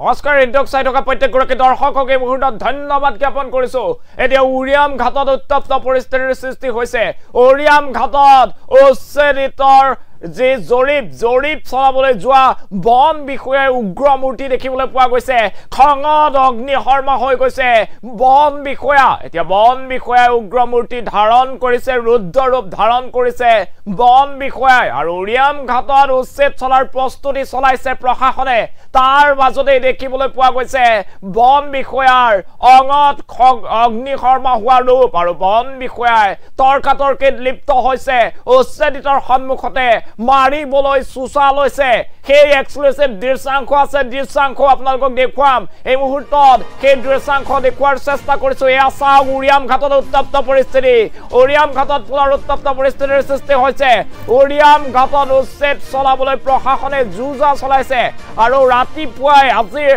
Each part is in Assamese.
নমস্কাৰ ইণ্টক চাই থকা প্ৰত্যেকগৰাকী দৰ্শকক এই মুহূৰ্তত ধন্যবাদ জ্ঞাপন কৰিছো এতিয়া উৰিয়াম ঘাটত উত্তপ্ত পৰিস্থিতিৰ সৃষ্টি হৈছে উৰিয়াম ঘাটত উচ্ছেদিতৰ যে জৰীপ চলাবলৈ যোৱা বন বিষয়াৰ উগ্ৰ মূৰ্তি দেখিবলৈ পোৱা গৈছে খঙত অগ্নিশৰ্মা হৈ গৈছে বন বিষয়া এতিয়া বন বিষয়াৰ উগ্ৰ মূৰ্তি ধাৰণ কৰিছে ৰুদ্ৰ ৰূপ ধাৰণ কৰিছে বন বিষয়াই আৰু উৰিয়াম ঘাটত উচ্ছেদ চলাৰ প্ৰস্তুতি চলাইছে প্ৰশাসনে তাৰ মাজতে দেখিবলৈ পোৱা গৈছে বন বিষয়াৰ অঙত অগ্নিশৰ্মা হোৱা ৰূপ আৰু বন বিষয়াই তৰ্কাতৰ্কিত লিপ্ত হৈছে উচ্ছেদিতৰ সন্মুখতে মাৰিবলৈ চুচা লৈছে সেই এক্সক্লুসিভ দৃশ্যাংশ আছে দৃশ্যাংশ আপোনালোকক দেখুৱাম এই মুহূৰ্তত সেই দৃশ্যাংশ দেখুৱাৰ চেষ্টা কৰিছো এয়া চাওক উৰিয়াম ঘাটত উত্তপ্ত পৰিস্থিতি উৰিয়াম ঘাটত পুনৰ উত্তপ্ত পৰিস্থিতিৰ সৃষ্টি হৈছে উৰিয়াম ঘাটত উচ্ছেদ চলাবলৈ প্ৰশাসনে যুঁজা চলাইছে আৰু ৰাতিপুৱাই আজিৰ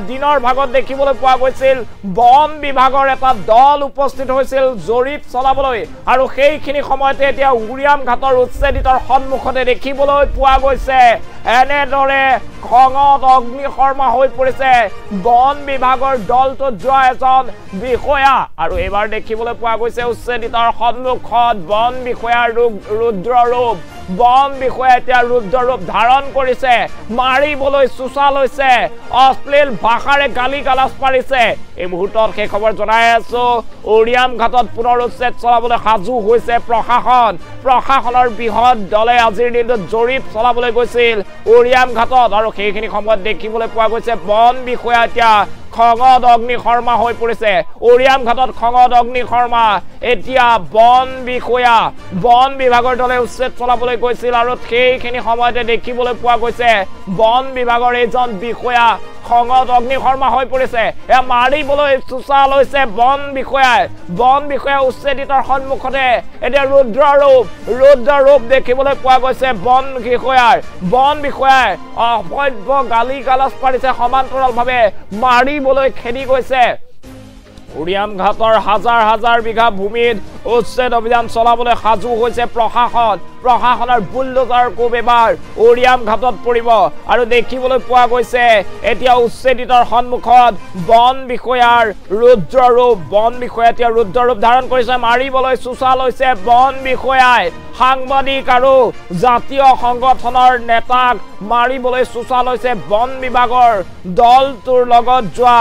দিনৰ ভাগত দেখিবলৈ পোৱা গৈছিল বন বিভাগৰ এটা দল উপস্থিত হৈছিল জৰীপ চলাবলৈ আৰু সেইখিনি সময়তে এতিয়া উৰিয়াম ঘাটৰ উচ্ছেদিতৰ সন্মুখতে দেখিবলৈ পোৱা গৈছে এনেদৰে খঙত অগ্নিশৰ্মা হৈ পৰিছে বন বিভাগৰ দলটো যোৱা এজন বিষয়া আৰু এবাৰ দেখিবলৈ পোৱা গৈছে উচ্ছেদিতৰ সন্মুখত বন বিষয়াৰ ৰুদ্ৰ ৰূপ বন বিষয়া এতিয়া ৰুদ্ৰ ৰূপ ধাৰণ কৰিছে মাৰিবলৈ চুচা লৈছে অশ্লীল ভাষাৰে গালি গালাজ পাৰিছে এই মুহূৰ্তত সেই খবৰ জনাই আছো উৰিয়াম ঘাটত পুনৰ উচ্ছেদ চলাবলৈ সাজু হৈছে প্ৰশাসনৰ বৃহৎ দলে আজিৰ দিনটোত জৰীপ চলাবলৈ গৈছিল উৰিয়াম ঘাটত আৰু সেইখিনি সময়ত দেখিবলৈ পোৱা গৈছে বন বিষয়া এতিয়া খঙত অগ্নিশৰ্মা হৈ পৰিছে উৰিয়াম ঘাটত খঙত অগ্নিশৰ্মা এতিয়া বন বিষয়া বন বিভাগৰ দলে উচ্ছেদ চলাবলৈ গৈছিল আৰু সেইখিনি সময়তে দেখিবলৈ পোৱা গৈছে বন বিভাগৰ এজন বিষয়া খঙত অগ্নিশৰ্মা হৈ পৰিছে এ মাৰিবলৈ চুচা লৈছে বন বিষয়া উচ্ছেদিতৰ সন্মুখতে এতিয়া ৰুদ্ৰ ৰূপ দেখিবলৈ পোৱা গৈছে বন বিষয়াই অসভ্য গালি গালাজ পাৰিছে সমান্তৰালভাৱে মাৰিবলৈ খেদি গৈছে উৰিয়াম ঘাটৰ হাজাৰ বিঘা ভূমিত উচ্ছেদ অভিযান চলাবলৈ সাজু হৈছে প্ৰশাসনৰ বুলডোজাৰ কোব এবাৰ উৰিয়াম ঘাটত পৰিব আৰু দেখিবলৈ পোৱা গৈছে এতিয়া উচ্ছেদিতৰ সন্মুখত বন বিষয়াৰ ৰুদ্ৰ ৰূপ ধাৰণ কৰিছে মাৰিবলৈ চুচা লৈছে বন বিষয়াই সাংবাদিক আৰু জাতীয় সংগঠনৰ নেতাক মাৰিবলৈ চুচা লৈছে বন বিভাগৰ দলটোৰ লগত যোৱা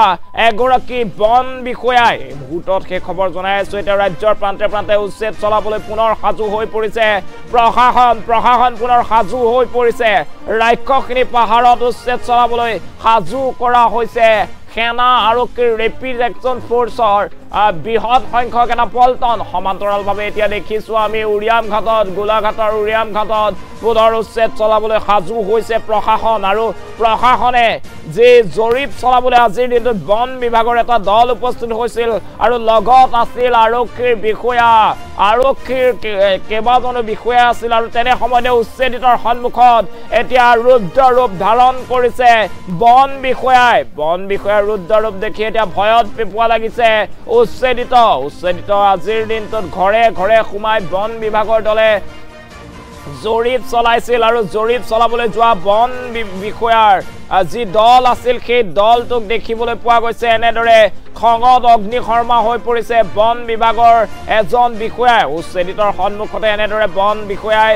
এগৰাকী বন বিষয়াই মুহূৰ্তত সেই খবৰ জনাই আছো এতিয়া ৰাজ্যৰ প্ৰান্তে প্ৰান্তে উচ্ছেদ চলাবলৈ পুনৰ সাজু হৈ পৰিছে প্ৰশাসন পুনৰ সাজু হৈ পৰিছে ৰাক্ষসখিনি পাহাৰত উচ্ছেদ চলাবলৈ সাজু কৰা হৈছে সেনা আৰক্ষীৰ ৰেপিড একচন ফোৰ্চৰ বৃহৎ সংখ্যক এটা পল্টন সমান্তৰালভাৱে এতিয়া দেখিছো আমি উৰিয়াম ঘাটত গোলাঘাটৰ উৰিয়াম ঘাটত পুনৰ উচ্ছেদ চলাবলৈ সাজু হৈছে প্ৰশাসন আৰু প্ৰশাসনে যে জৰীপ চলাবলৈ আজিৰ দিনটোত বন বিভাগৰ এটা দল উপস্থিত হৈছিল আৰু লগত আছিল আৰক্ষীৰ কেইবাজনো বিষয়া আছিল আৰু তেনে সময়তে উচ্ছেদিতৰ সন্মুখত এতিয়া ৰুদ্ৰ ৰূপ ধাৰণ কৰিছে বন বিষয়াৰ ৰুদ্ৰ ৰূপ দেখি এতিয়া ভয়ত পেপোৱা লাগিছে উচ্ছেদিত আজিৰ দিনটোত ঘৰে সোমাই বন বিভাগৰ দলে জৰীপ চলাইছিল আৰু জৰীপ চলাবলৈ যোৱা বন বিষয়াৰ যি দল আছিল সেই দলটোক দেখিবলৈ পোৱা গৈছে এনেদৰে খঙত অগ্নিশৰ্মা হৈ পৰিছে বন বিভাগৰ এজন বিষয়াই উচ্ছেদিতৰ সন্মুখতে এনেদৰে বন বিষয়াই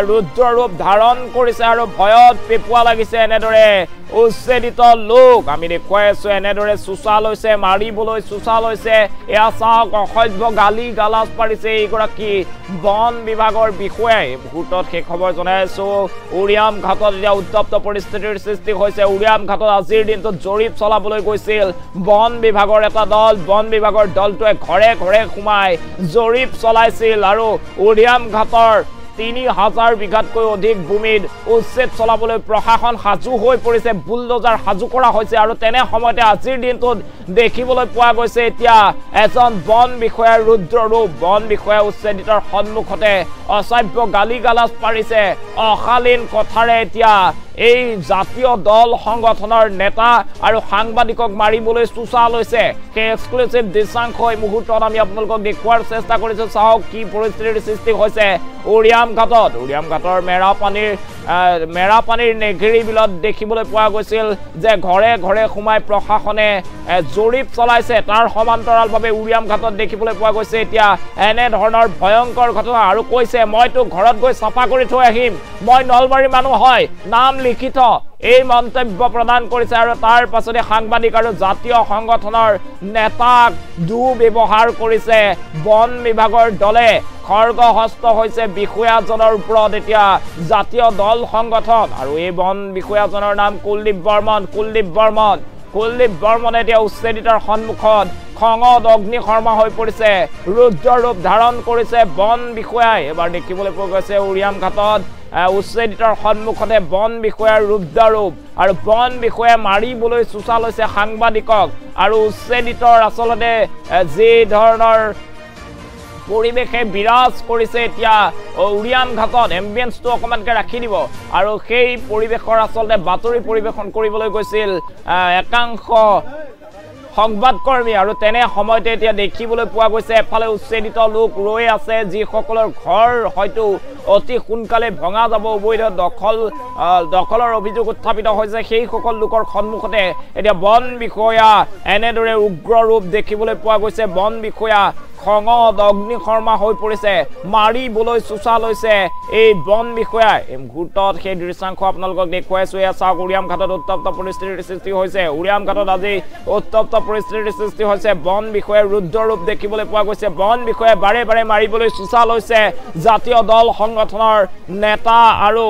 ৰুদ্ৰ ৰূপ ধাৰণ কৰিছে আৰু ভয়ত পেপোৱা লাগিছে এনেদৰে উচ্ছেদিত লোক আমি দেখুৱাই আছো এনেদৰে চুচা লৈছে মাৰিবলৈ চুচা লৈছে এয়া চাওক অসভ্য গালি গালাজ পাৰিছে এইগৰাকী বন বিভাগৰ বিষয়াই মুহূৰ্তত সেই খবৰ জনাই আছো উৰিয়াম ঘাটত এতিয়া উত্তপ্ত পৰিস্থিতিৰ সৃষ্টি হৈছে উৰিয়াম ঘাটত আজিৰ দিনটোত জৰীপ চলাবলৈ গৈছিল বন বিভাগৰ এটা দল বন বিভাগৰ দলটোৱে ঘৰে সোমাই জৰীপ চলাইছিল আৰু উৰিয়াম ঘাটৰ 3000 বিঘাতকৈ অধিক ভূমিত উচ্ছেদ চলাবলৈ প্ৰশাসন সাজু হৈ পৰিছে বুলডোজাৰ সাজু কৰা হৈছে আৰু তেনে সময়তে আজিৰ দিনটোত দেখিবলৈ পোৱা গৈছে এতিয়া এজন বন বিষয়াৰ ৰুদ্ৰ ৰূপ বন বিষয়া উচ্ছেদিতৰ সন্মুখতে অসভ্য গালি গালাজ পাৰিছে অশালীন কথাৰে এতিয়া এই জাতীয় দল সংগঠনৰ নেতা আৰু সাংবাদিকক মাৰিবলৈ চুচা লৈছে সেই এক্সক্লুসিভ দৃশ্যাংশ এই মুহূৰ্তত আমি আপোনালোকক দেখুৱাৰ চেষ্টা কৰিছো চাওক কি পৰিস্থিতিৰ সৃষ্টি হৈছে উৰিয়াম ঘাটৰ মেৰাপানীৰ নেঘেৰি বিলত দেখিবলৈ পোৱা গৈছিল যে ঘৰে ঘৰে সোমাই প্ৰশাসনে জৰীপ চলাইছে তাৰ সমান্তৰালভাৱে উৰিয়াম ঘাটত দেখিবলৈ পোৱা গৈছে এতিয়া এনে ধৰণৰ ভয়ংকৰ ঘটনা আৰু কৈছে মইতো ঘৰত গৈ চাফা কৰি থৈ আহিম মই নলবাৰীৰ মানুহ হয় নাম লিখিত এই মন্তব্য প্ৰদান কৰিছে আৰু তাৰ পাছতে সাংবাদিক আৰু জাতীয় সংগঠনৰ নেতাক দুৰ্ব্যৱহাৰ কৰিছে বন বিভাগৰ দলে খৰ্গহস্ত হৈছে বিষয়াজনৰ ওপৰত এতিয়া জাতীয় দল সংগঠন আৰু এই বন বিষয়াজনৰ নাম কুলদীপ বৰ্মনে এতিয়া উচ্ছেদিতৰ সন্মুখত খঙত অগ্নিশৰ্মা হৈ পৰিছে ৰুদ্ৰ ৰূপ ধাৰণ কৰিছে বন বিষয়াই এবাৰ দেখিবলৈ পোৱা গৈছে উৰিয়াম ঘাটত উচ্ছেদিতৰ সন্মুখতে বন বিষয়াৰ ৰুদ্ৰ ৰূপ আৰু বন বিষয়াই মাৰিবলৈ চুচা লৈছে সাংবাদিকক আৰু উচ্ছেদিতৰ আচলতে যি ধৰণৰ পৰিবেশে বিৰাজ কৰিছে এতিয়া উৰিয়াম ঘাটত এম্বিয়েন্সটো অকমানকে ৰাখি দিব আৰু সেই পৰিবেশৰ আচলতে বাতৰি পৰিবেশন কৰিবলৈ গৈছিল একাংশ সংবাদকৰ্মী আৰু তেনে সময়তে এতিয়া দেখিবলৈ পোৱা গৈছে এফালে উচ্ছেদিত লোক ৰৈ আছে যিসকলৰ ঘৰ হয়তো অতি সোনকালে ভঙা যাব অবৈধ দখলৰ অভিযোগ উত্থাপিত হৈছে সেই সকল লোকৰ সন্মুখতে এতিয়া বন বিষয়া এনেদৰে উগ্ৰ ৰূপ দেখিবলৈ পোৱা গৈছে বন বিষয়া খঙত অগ্নিশৰ্মা হৈ পৰিছে মাৰিবলৈ চুচা লৈছে এই বন বিষয়াই এই মুহূৰ্তত সেই দৃশ্যাংশ আপোনালোকক দেখুৱাইছো এয়া চাওক উৰিয়াম ঘাটত উত্তপ্ত পৰিস্থিতিৰ সৃষ্টি হৈছে উৰিয়াম ঘাটত আজি উত্তপ্ত পৰিস্থিতিৰ সৃষ্টি হৈছে বন বিষয়াৰ ৰুদ্ৰ ৰূপ দেখিবলৈ পোৱা গৈছে বন বিষয়াই বাৰে বাৰে মাৰিবলৈ চুচা লৈছে জাতীয় দল সংগঠনৰ নেতা আৰু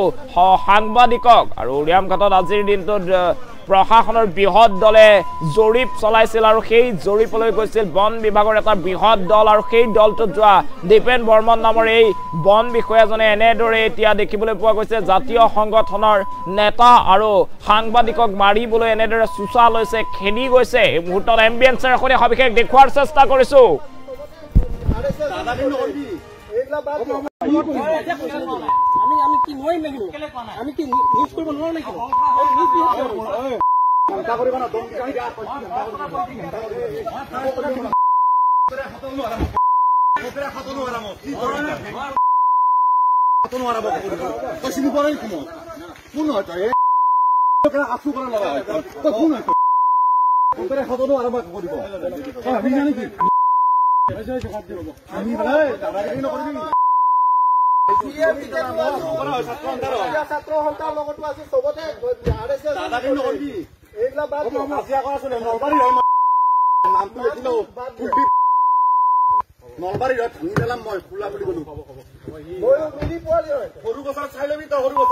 সাংবাদিকক আৰু উৰিয়াম ঘাটত আজিৰ দিনটোত প্ৰশাসনৰ বৃহৎ দলে জৰীপ চলাইছিল আৰু সেই জৰীপলৈ গৈছিল বন বিভাগৰ এটা বৃহৎ দল আৰু সেই দলটোত যোৱা দীপেন বৰ্মন নামৰ এই বন বিষয়াজনে এনেদৰে এতিয়া দেখিবলৈ পোৱা গৈছে জাতীয় সংগঠনৰ নেতা আৰু সাংবাদিকক মাৰিবলৈ এনেদৰে চুচা লৈছে খেলি গৈছে এই মুহূৰ্তত এম্বিয়েন্সৰ সৈতে সবিশেষ দেখুৱাৰ চেষ্টা কৰিছো আমি কি নই লাগিব আমি কি নিউজ কৰিব নোৱাৰো লাগিব চিন্তা কৰিবা না দম কাই দিয়া চিনি পৰে কোন হয় তই আছু কৰা লগা তই কোন হয় সতনো আৰম্ভ কৰিব আমি জানি কি আমি দাদাগিৰি নকৰিবি ছাত্ৰ সন্থাৰ লগতো আজি চবতে দাদাগিৰি নকৰিবি এইবিলাক বাদ হাজিৰা কৰা চলে নলবাৰীৰ নামটো লিখিলো নলবাৰীৰ ভাঙি পেলাম মই খোলা বুলি গলো ময়ো মিলি পোৱালি হয় সৰু গছত চাই লবি তই সৰু গছ